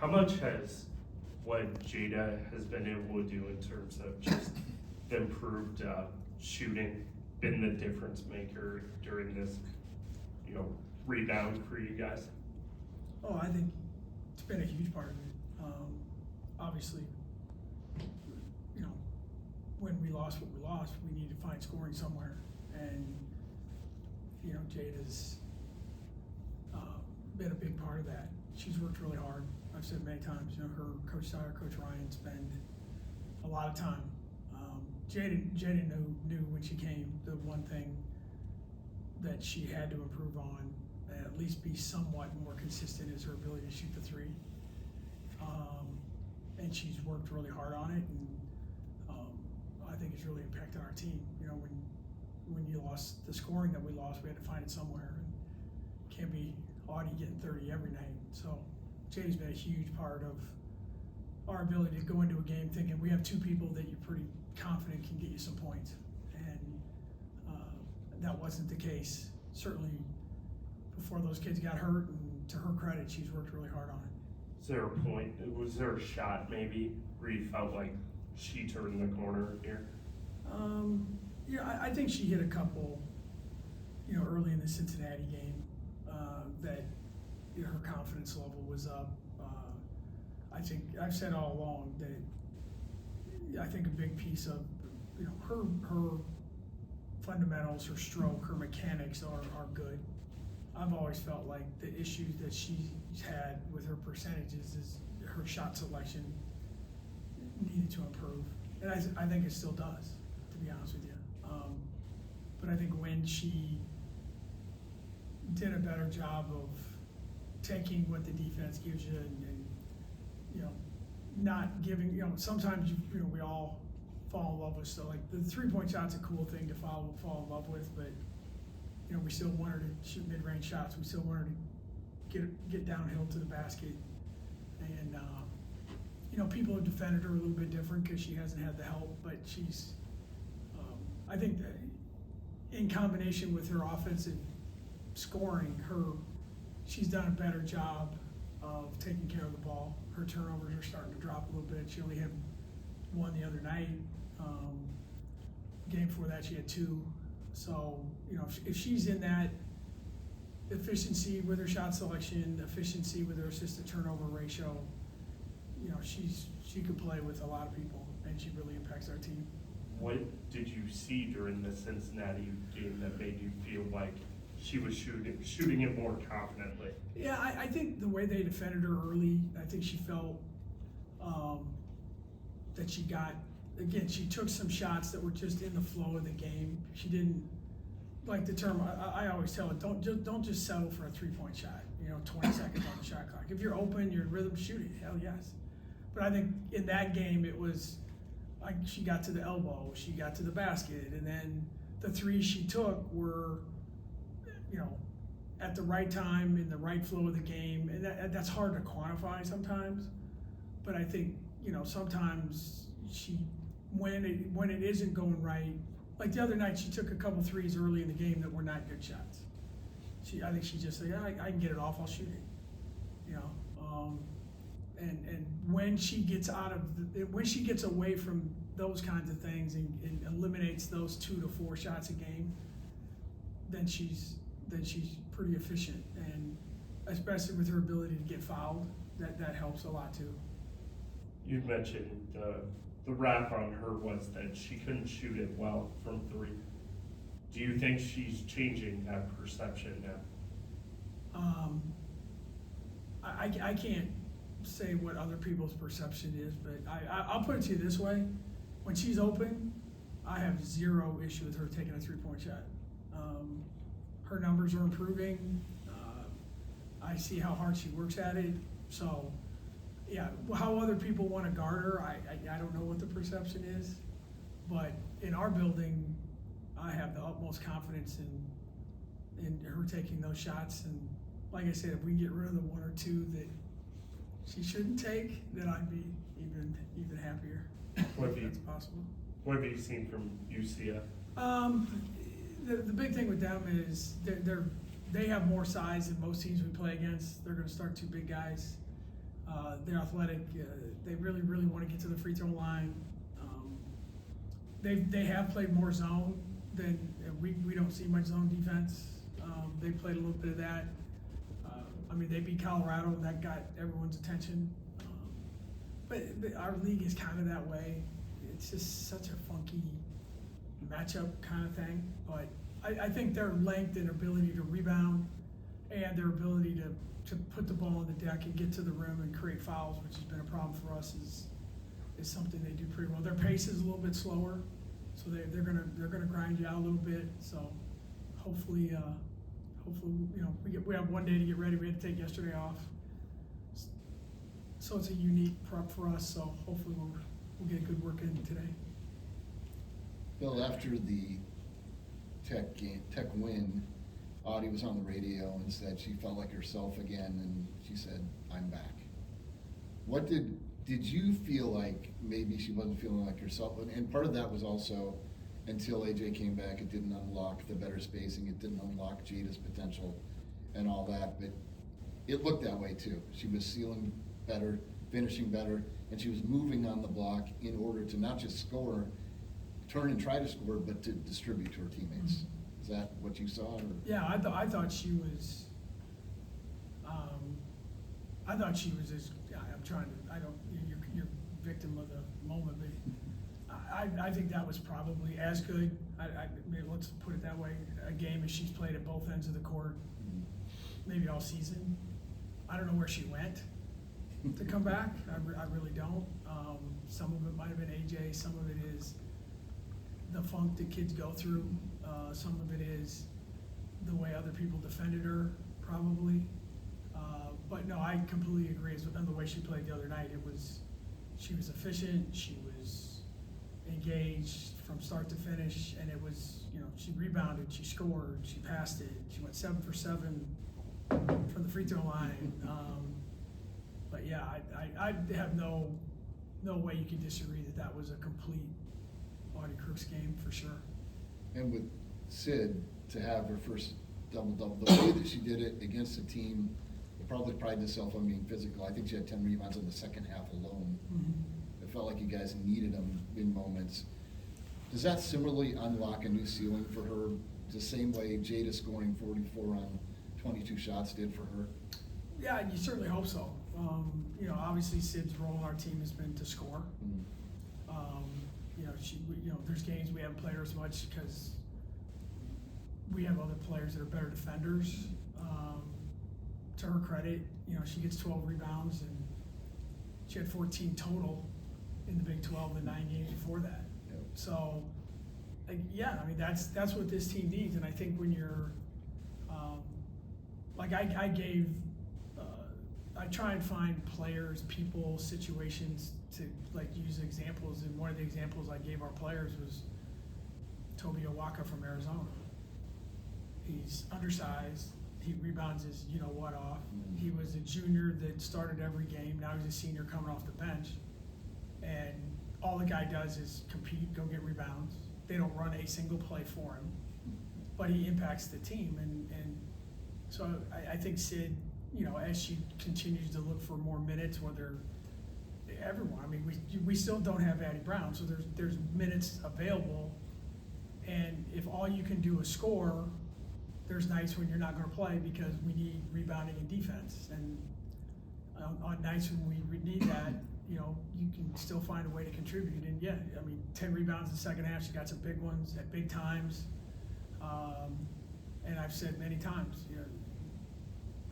How much has what Jada has been able to do in terms of just improved shooting been the difference maker during this, rebound for you guys? Oh, I think it's been a huge part of it. Obviously, when we lost what we lost, we need to find scoring somewhere. And, Jada's been a big part of that. She's worked really hard. I've said many times, her Coach Sire, Coach Ryan spend a lot of time. Jada knew when she came the one thing that she had to improve on, at least be somewhat more consistent, is her ability to shoot the three. And she's worked really hard on it, and I think it's really impacted our team. When you lost the scoring that we lost, we had to find it somewhere. And can't be Audi getting 30 every night. So Jada's been a huge part of our ability to go into a game thinking we have two people that you're pretty confident can get you some points. And that wasn't the case, certainly before those kids got hurt, and to her credit, she's worked really hard on it. Was there a shot maybe where you felt like she turned the corner here? I think she hit a couple, early in the Cincinnati game, that her confidence level was up. I think I've said all along that I think a big piece of her fundamentals, her stroke, her mechanics are good. I've always felt like the issues that she's had with her percentages is her shot selection needed to improve, and I think it still does, to be honest with you. But I think when she did a better job of taking what the defense gives you and not giving, sometimes we all fall in love with stuff. Like the 3-point shot's a cool thing to fall in love with, but we still want her to shoot mid-range shots. We still want her to get downhill to the basket. And people have defended her a little bit different because she hasn't had the help, but she's, I think that in combination with her offensive scoring, she's done a better job of taking care of the ball. Her turnovers are starting to drop a little bit. She only had one the other night. Game before that, she had 2. So, if she's in that efficiency with her shot selection, efficiency with her assist to turnover ratio, she could play with a lot of people, and she really impacts our team. What did you see during the Cincinnati game that made you feel like she was shooting it more confidently? Yeah, I think the way they defended her early, I think she felt that she got, again, she took some shots that were just in the flow of the game. She didn't, like the term, I always tell her, don't just settle for a 3-point shot, 20 seconds on the shot clock. If you're open, you're in rhythm, shoot it, hell yes. But I think in that game, it was like she got to the elbow, she got to the basket, and then the 3s she took were, at the right time, in the right flow of the game. And that's hard to quantify sometimes. But I think, sometimes when it isn't going right, like the other night, she took a couple 3s early in the game that were not good shots. I think she just said, yeah, I can get it off, I'll shoot it. And when she gets when she gets away from those kinds of things and eliminates those 2 to 4 shots a game, then she's pretty efficient, and especially with her ability to get fouled, that helps a lot too. You mentioned the rap on her was that she couldn't shoot it well from 3. Do you think she's changing that perception now? I can't say what other people's perception is, but I'll put it to you this way: when she's open, I have 0 issue with her taking a 3-point shot. Her numbers are improving. I see how hard she works at it. So, yeah, how other people want to guard her, I don't know what the perception is. But in our building, I have the utmost confidence in her taking those shots. And like I said, if we get rid of the 1 or 2 that she shouldn't take, then I'd be even happier. If that's possible. What have you seen from UCF? The big thing with them is they have more size than most teams we play against. They're going to start 2 big guys. They're athletic. They really, really want to get to the free throw line. They have played more zone than we don't see much zone defense. They played a little bit of that. They beat Colorado, and that got everyone's attention. But our league is kind of that way. It's just such a funky matchup kind of thing. But I think their length and ability to rebound and their ability to put the ball on the deck and get to the rim and create fouls, which has been a problem for us, is something they do pretty well. Their pace is a little bit slower, so they're gonna grind you out a little bit. So hopefully we have one day to get ready. We had to take yesterday off, so it's a unique prep for us. So hopefully we'll get a good work in today. Bill, after the Tech win, Audi was on the radio and said she felt like herself again, and she said, "I'm back." What did you feel like maybe she wasn't feeling like herself? And part of that was also, until AJ came back, it didn't unlock the better spacing, it didn't unlock Jada's potential and all that, but it looked that way too. She was sealing better, finishing better, and she was moving on the block in order to not just score, turn and try to score, but to distribute to her teammates. Mm-hmm. Is that what you saw? Or? Yeah, I thought she was. I thought she was as. I'm trying to. I don't. You're victim of the moment, but I think that was probably as good. Maybe let's put it that way. A game as she's played at both ends of the court, maybe all season. I don't know where she went to come back. I really don't. Some of it might have been AJ. Some of it is the funk that kids go through. Some of it is the way other people defended her, probably. But no, I completely agree on the way she played the other night. She was efficient, she was engaged from start to finish, and it was, she rebounded, she scored, she passed it, she went 7 for 7 from the free throw line. But yeah, I have no way you can disagree that was a complete Audi Crooks game for sure. And with Sid to have her first double-double, the way that she did it against a team that probably prided itself on being physical. I think she had 10 rebounds in the second half alone. Mm-hmm. It felt like you guys needed them in moments. Does that similarly unlock a new ceiling for her, the same way Jada scoring 44 on 22 shots did for her? Yeah, you certainly hope so. Obviously Sid's role in our team has been to score. Mm-hmm. There's games we haven't played her as much because we have other players that are better defenders. To her credit, she gets 12 rebounds and she had 14 total in the Big 12 the 9 games before that. Yep. So, that's what this team needs. And I think when you're, I try and find players, people, situations to use examples. And one of the examples I gave our players was Toby Owaka from Arizona. He's undersized. He rebounds his off. Mm-hmm. He was a junior that started every game. Now he's a senior coming off the bench. And all the guy does is compete, go get rebounds. They don't run a single play for him, but he impacts the team. And so I think Sid, as she continues to look for more minutes, whether everyone, we still don't have Addy Brown, so there's minutes available. And if all you can do is score, there's nights when you're not going to play because we need rebounding and defense. And on nights when we need that, you can still find a way to contribute. And 10 rebounds in the second half. She got some big ones at big times. And I've said many times,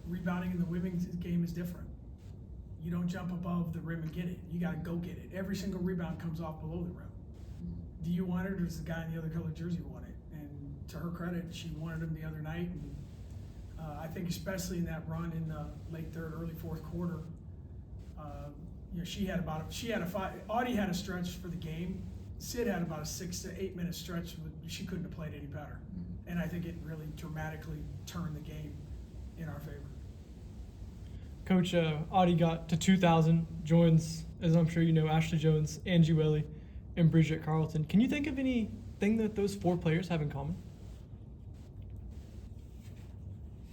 rebounding in the women's game is different. You don't jump above the rim and get it. You got to go get it. Every single rebound comes off below the rim. Do you want it, or does the guy in the other colored jersey want it? And to her credit, she wanted him the other night. And I think especially in that run in the late third, early fourth quarter, Audi had a stretch for the game. Sid had about a 6 to 8 minute stretch. She couldn't have played any better. And I think it really dramatically turned the game in our favor. Coach, Audi got to 2,000, joins, as I'm sure you know, Ashley Jones, Angie Welly, and Bridget Carlton. Can you think of anything that those 4 players have in common?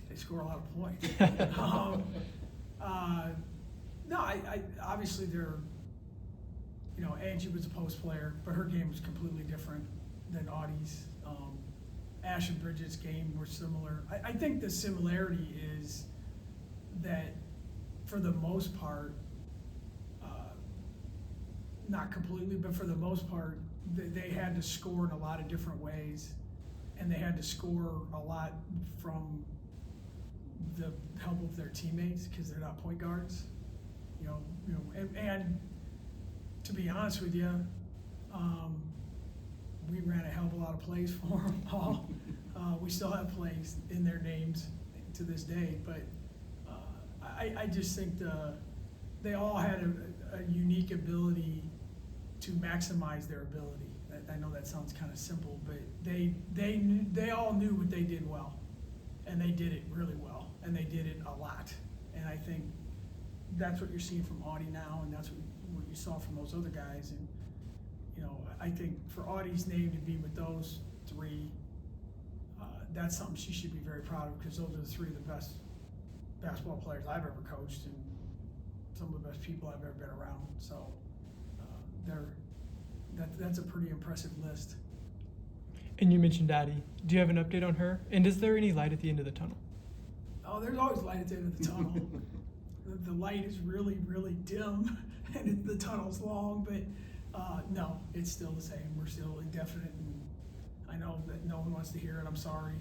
They score a lot of points. No, I obviously Angie was a post player, but her game was completely different than Audie's. Ash and Bridget's game were similar. I think the similarity is that for the most part, not completely, but for the most part, they had to score in a lot of different ways, and they had to score a lot from the help of their teammates because they're not point guards. And to be honest with you, we ran a hell of a lot of plays for them all. We still have plays in their names to this day, but I just think they all had a unique ability to maximize their ability. I know that sounds kind of simple, but they all knew what they did well, and they did it really well, and they did it a lot. And I think that's what you're seeing from Audi now, and that's what you saw from those other guys. And I think for Audie's name to be with those three, that's something she should be very proud of, because those are the three of the best basketball players I've ever coached, and some of the best people I've ever been around. So that's a pretty impressive list. And you mentioned Addy. Do you have an update on her? And is there any light at the end of the tunnel? Oh, there's always light at the end of the tunnel. The light is really, really dim, and the tunnel's long, but no, it's still the same. We're still indefinite, and I know that no one wants to hear it. I'm sorry.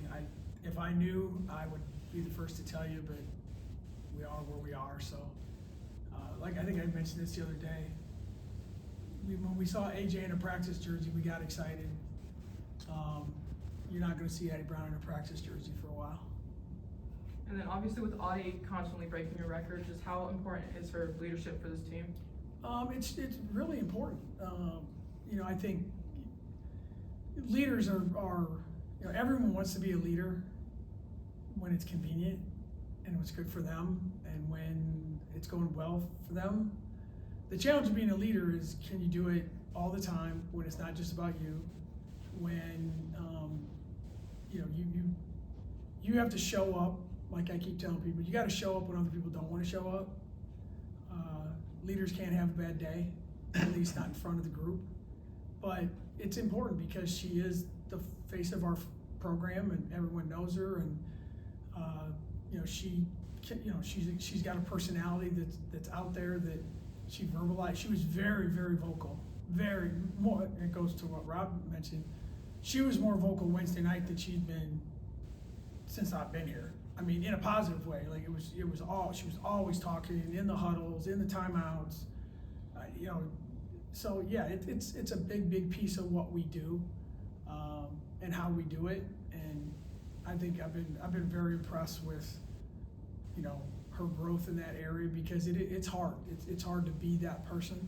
If I knew, I would be the first to tell you, but we are where we are. So, like I think I mentioned this the other day, when we saw AJ in a practice jersey, we got excited. You're not going to see Addy Brown in a practice jersey for a while. And then obviously with Audi constantly breaking your record, just how important is her leadership for this team? It's really important. I think leaders are everyone wants to be a leader when it's convenient and what's good for them, and when it's going well for them. The challenge of being a leader is, can you do it all the time when it's not just about you? When you have to show up, like I keep telling people, you got to show up when other people don't want to show up. Leaders can't have a bad day, at least not in front of the group. But it's important because she is the face of our program, and everyone knows her, and she's got a personality that's out there that she verbalized. She was very, very vocal. Very more. It goes to what Rob mentioned. She was more vocal Wednesday night than she's been since I've been here. I mean, in a positive way. Like she was always talking in the huddles, in the timeouts. So yeah, it's a big piece of what we do, and how we do it. And I think I've been very impressed with, her growth in that area, because it's hard. It's hard to be that person.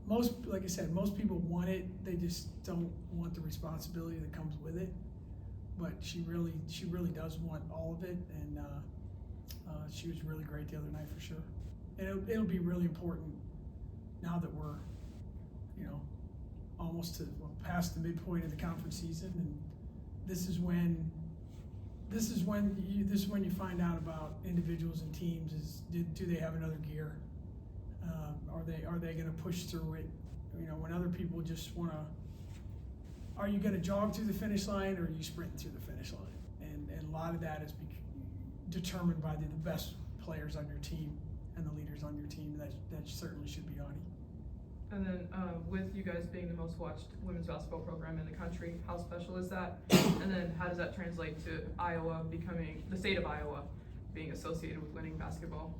Like I said, most people want it. They just don't want the responsibility that comes with it. But she really does want all of it, and she was really great the other night for sure. And it'll be really important now that we're, almost past the midpoint of the conference season, and this is when you find out about individuals and teams. Do they have another gear? Are they going to push through it? When other people just want to. Are you going to jog through the finish line, or are you sprinting through the finish line? And a lot of that is determined by the best players on your team and the leaders on your team. That certainly should be Audi. And then with you guys being the most watched women's basketball program in the country, how special is that? And then how does that translate to Iowa becoming, the state of Iowa being associated with winning basketball?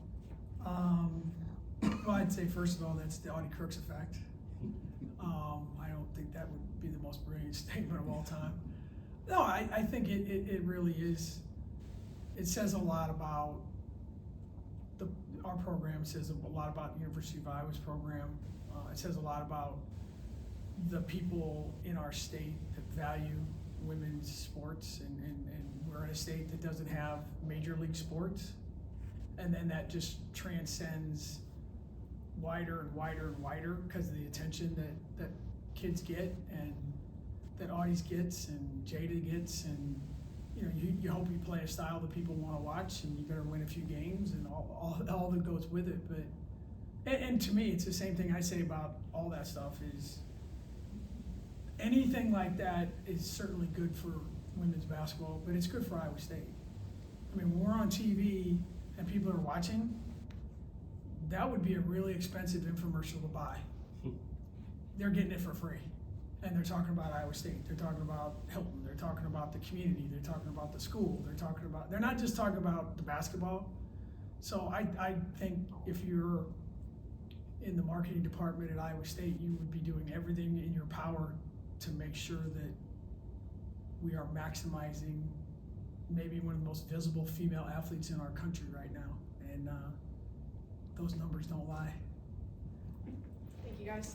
Well, I'd say first of all, that's the Audi Crooks effect. I don't think that would be the most brilliant statement of all time. No, I think it really is. It says a lot about our program. It says a lot about the University of Iowa's program. It says a lot about the people in our state that value women's sports, and we're in a state that doesn't have major league sports, and then that just transcends wider and wider and wider because of the attention that kids get, and that Audie's gets, and Jada gets, and you hope you play a style that people want to watch, and you better win a few games and all that goes with it. But and to me, it's the same thing I say about all that stuff is anything like that is certainly good for women's basketball, but it's good for Iowa State. I mean, when we're on TV and people are watching, that would be a really expensive infomercial to buy. They're getting it for free. And they're talking about Iowa State. They're talking about Hilton. They're talking about the community. They're talking about the school. They're not just talking about the basketball. So I think if you're in the marketing department at Iowa State, you would be doing everything in your power to make sure that we are maximizing maybe one of the most visible female athletes in our country right now. And those numbers don't lie. Thank you, guys.